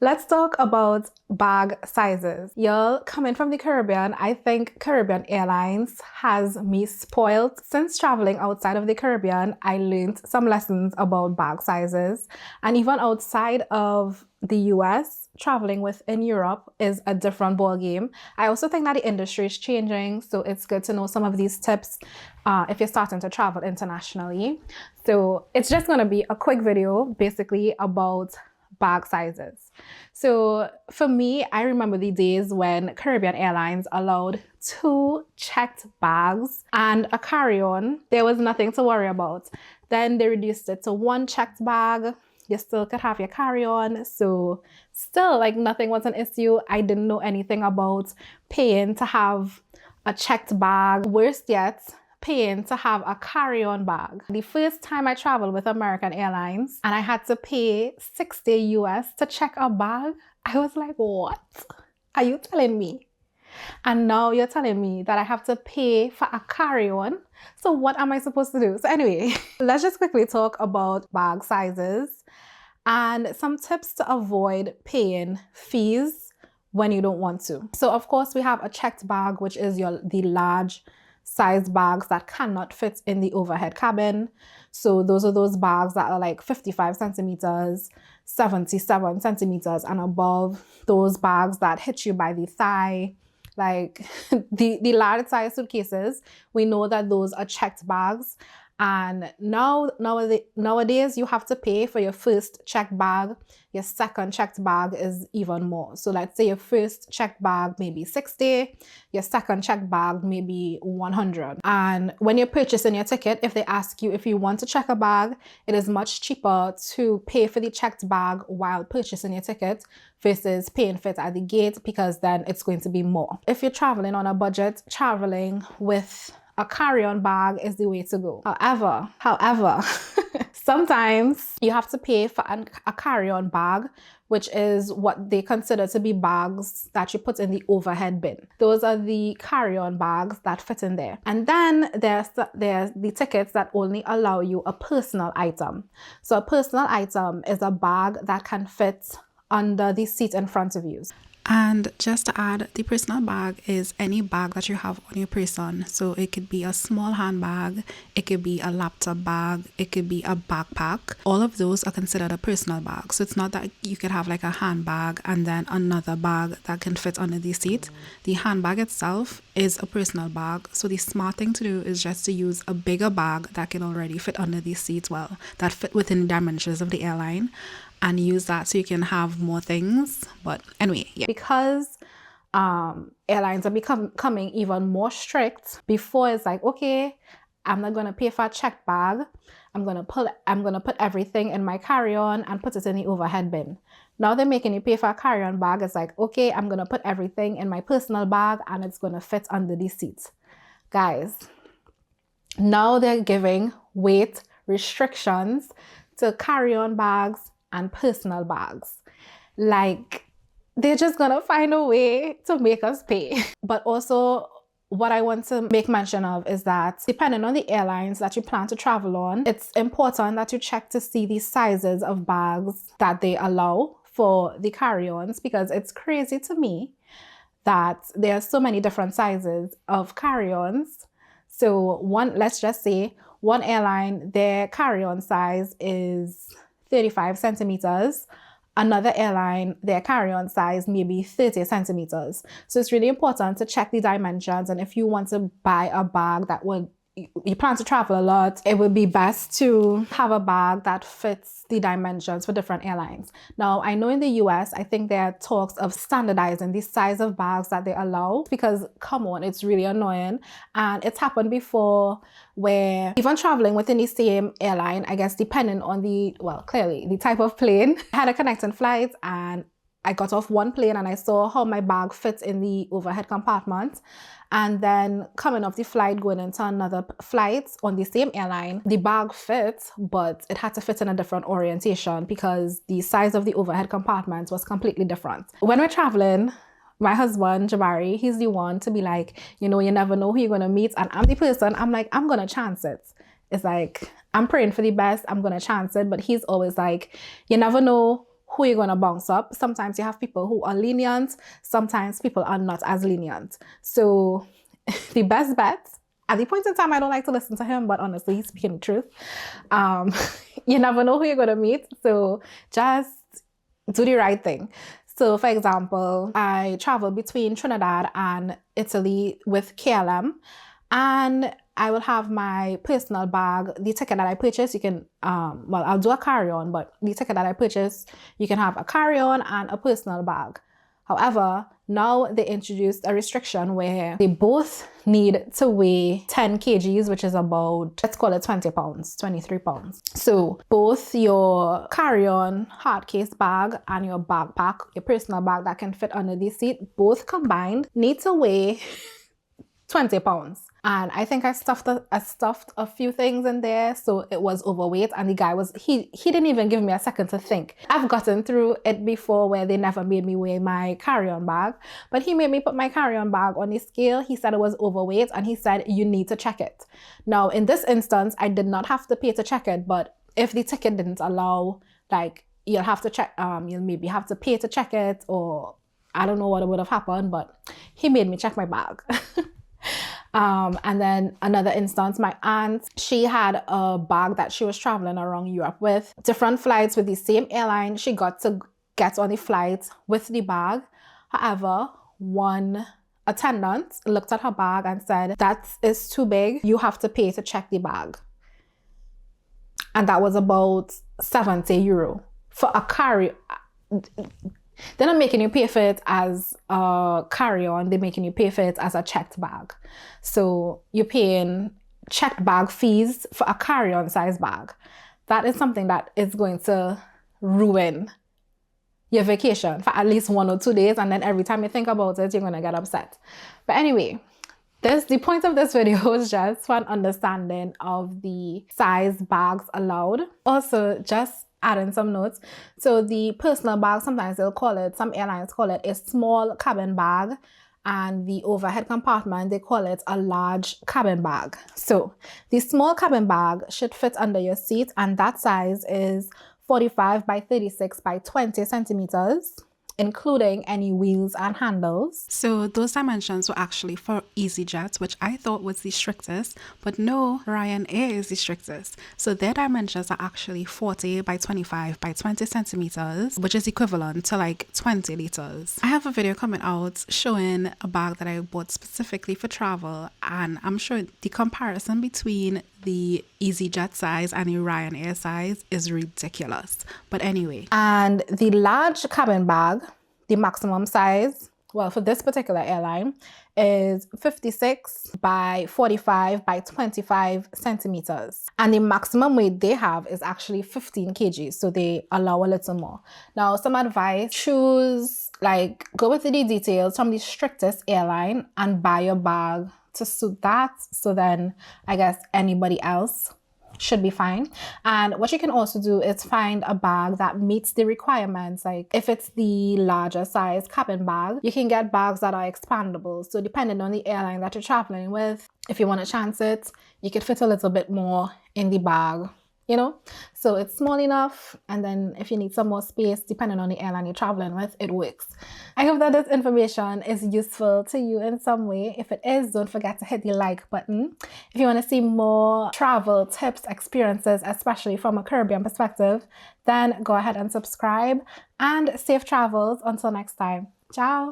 Let's talk about bag sizes. Y'all, coming from the Caribbean, I think Caribbean Airlines has me spoiled. Since traveling outside of the Caribbean, I learned some lessons about bag sizes. And even outside of the US, traveling within Europe is a different ball game. I also think that the industry is changing, so it's good to know some of these tips if you're starting to travel internationally. So it's just going to be a quick video basically about bag sizes. So for me, I remember the days when Caribbean Airlines allowed 2 checked bags and a carry-on. There was nothing to worry about. Then they reduced it to 1 checked bag. You still could have your carry-on. So still, like, nothing was an issue. I didn't know anything about paying to have a checked bag. Worst yet, paying to have a carry-on bag. The first time I traveled with American Airlines and I had to pay $60 US to check a bag, I was like, what? Are you telling me? And now you're telling me that I have to pay for a carry-on? So what am I supposed to do? So anyway, let's just quickly talk about bag sizes and some tips to avoid paying fees when you don't want to. So of course we have a checked bag, which is the large size bags that cannot fit in the overhead cabin. So those are those bags that are like 55 centimeters, 77 centimeters and above. Those bags that hit you by the thigh, like the large size suitcases. We know that those are checked bags. And nowadays you have to pay for your first checked bag. Your second checked bag is even more. So let's say your first checked bag maybe 60, your second checked bag maybe 100. And when you're purchasing your ticket, if they ask you if you want to check a bag, it is much cheaper to pay for the checked bag while purchasing your ticket versus paying for it at the gate, because then it's going to be more. If you're traveling on a budget, traveling with a carry-on bag is the way to go. However, sometimes you have to pay for a carry-on bag, which is what they consider to be bags that you put in the overhead bin. Those are the carry-on bags that fit in there. And then there's the tickets that only allow you a personal item. So a personal item is a bag that can fit under the seat in front of you. And just to add, the personal bag is any bag that you have on your person. So it could be a small handbag, it could be a laptop bag, it could be a backpack. All of those are considered a personal bag. So it's not that you could have like a handbag and then another bag that can fit under the seat. The handbag itself is a personal bag. So the smart thing to do is just to use a bigger bag that can already fit under the seat, well, that fit within the dimensions of the airline, and use that so you can have more things. But anyway, yeah. Because airlines are becoming even more strict. Before it's like, okay, I'm not gonna pay for a checked bag. I'm gonna put everything in my carry-on and put it in the overhead bin. Now they're making you pay for a carry-on bag. It's like, okay, I'm gonna put everything in my personal bag and it's gonna fit under the seat. Guys, now they're giving weight restrictions to carry-on bags and personal bags. Like, they're just gonna find a way to make us pay. But also, what I want to make mention of is that depending on the airlines that you plan to travel on, it's important that you check to see the sizes of bags that they allow for the carry-ons, because it's crazy to me that there are so many different sizes of carry-ons. So let's just say one airline, their carry-on size is 35 centimeters. Another airline, their carry-on size may be 30 centimeters. So it's really important to check the dimensions. And if you want to buy a bag you plan to travel a lot, it would be best to have a bag that fits the dimensions for different airlines. Now, I know in the US, I think there are talks of standardizing the size of bags that they allow, because come on, it's really annoying. And it's happened before where even traveling within the same airline, I guess depending on clearly the type of plane, I had a connecting flight and I got off one plane and I saw how my bag fits in the overhead compartment. And then coming off the flight, going into another flight on the same airline, the bag fits, but it had to fit in a different orientation because the size of the overhead compartment was completely different. When we're traveling, my husband, Jabari, he's the one to be like, you never know who you're going to meet. And I'm the person, I'm like, I'm going to chance it. It's like, I'm praying for the best, I'm going to chance it. But he's always like, you never know who you're going to bounce up. Sometimes you have people who are lenient, sometimes people are not as lenient. So the best bet, at the point in time, I don't like to listen to him, but honestly, he's speaking the truth. You never know who you're going to meet. So just do the right thing. So for example, I traveled between Trinidad and Italy with KLM, and I will have my personal bag. The ticket that I purchased, you can, well, I'll do a carry-on, but the ticket that I purchased, you can have a carry-on and a personal bag. However, now they introduced a restriction where they both need to weigh 10 kgs, which is about, let's call it 20 pounds, 23 pounds. So both your carry-on hard case bag and your backpack, your personal bag that can fit under the seat, both combined need to weigh 20 pounds. And I think I stuffed a few things in there, so it was overweight, and the guy was, he didn't even give me a second to think. I've gotten through it before where they never made me weigh my carry-on bag, but he made me put my carry-on bag on the scale. He said it was overweight, and he said, you need to check it. Now, in this instance, I did not have to pay to check it, but if the ticket didn't allow, like, you'll have to check, you'll maybe have to pay to check it, or I don't know what would have happened, but he made me check my bag. And then another instance, my aunt, she had a bag that she was traveling around Europe with, different flights with the same airline. She got to get on the flight with the bag. However, one attendant looked at her bag and said, that is too big. You have to pay to check the bag. And that was about 70 euro for a carry. They're not making you pay for it as a carry-on. They're making you pay for it as a checked bag. So you're paying checked bag fees for a carry-on size bag. That is something that is going to ruin your vacation for at least 1 or 2 days. And then every time you think about it, you're going to get upset. But anyway, the point of this video is just for an understanding of the size bags allowed. Also, just adding some notes. So the personal bag, sometimes they'll call it, some airlines call it a small cabin bag, and the overhead compartment, they call it a large cabin bag. So the small cabin bag should fit under your seat, and that size is 45 by 36 by 20 centimeters, including any wheels and handles. So those dimensions were actually for EasyJet, which I thought was the strictest, but no, Ryanair is the strictest. So their dimensions are actually 40 by 25 by 20 centimeters, which is equivalent to like 20 liters. I have a video coming out showing a bag that I bought specifically for travel, and I'm sure the comparison between the EasyJet size and the Ryanair size is ridiculous. But anyway. And the large cabin bag, the maximum size, well, for this particular airline, is 56 by 45 by 25 centimeters. And the maximum weight they have is actually 15 kgs. So they allow a little more. Now, some advice, choose, like, go with the details from the strictest airline and buy your bag to suit that. So then I guess anybody else should be fine. And what you can also do is find a bag that meets the requirements. Like if it's the larger size cabin bag, you can get bags that are expandable. So depending on the airline that you're traveling with, if you want to chance it, you could fit a little bit more in the bag, you know? So it's small enough, and then if you need some more space, depending on the airline you're traveling with, it works. I hope that this information is useful to you in some way. If it is, don't forget to hit the like button. If you want to see more travel tips, experiences, especially from a Caribbean perspective, then go ahead and subscribe, and safe travels until next time. Ciao!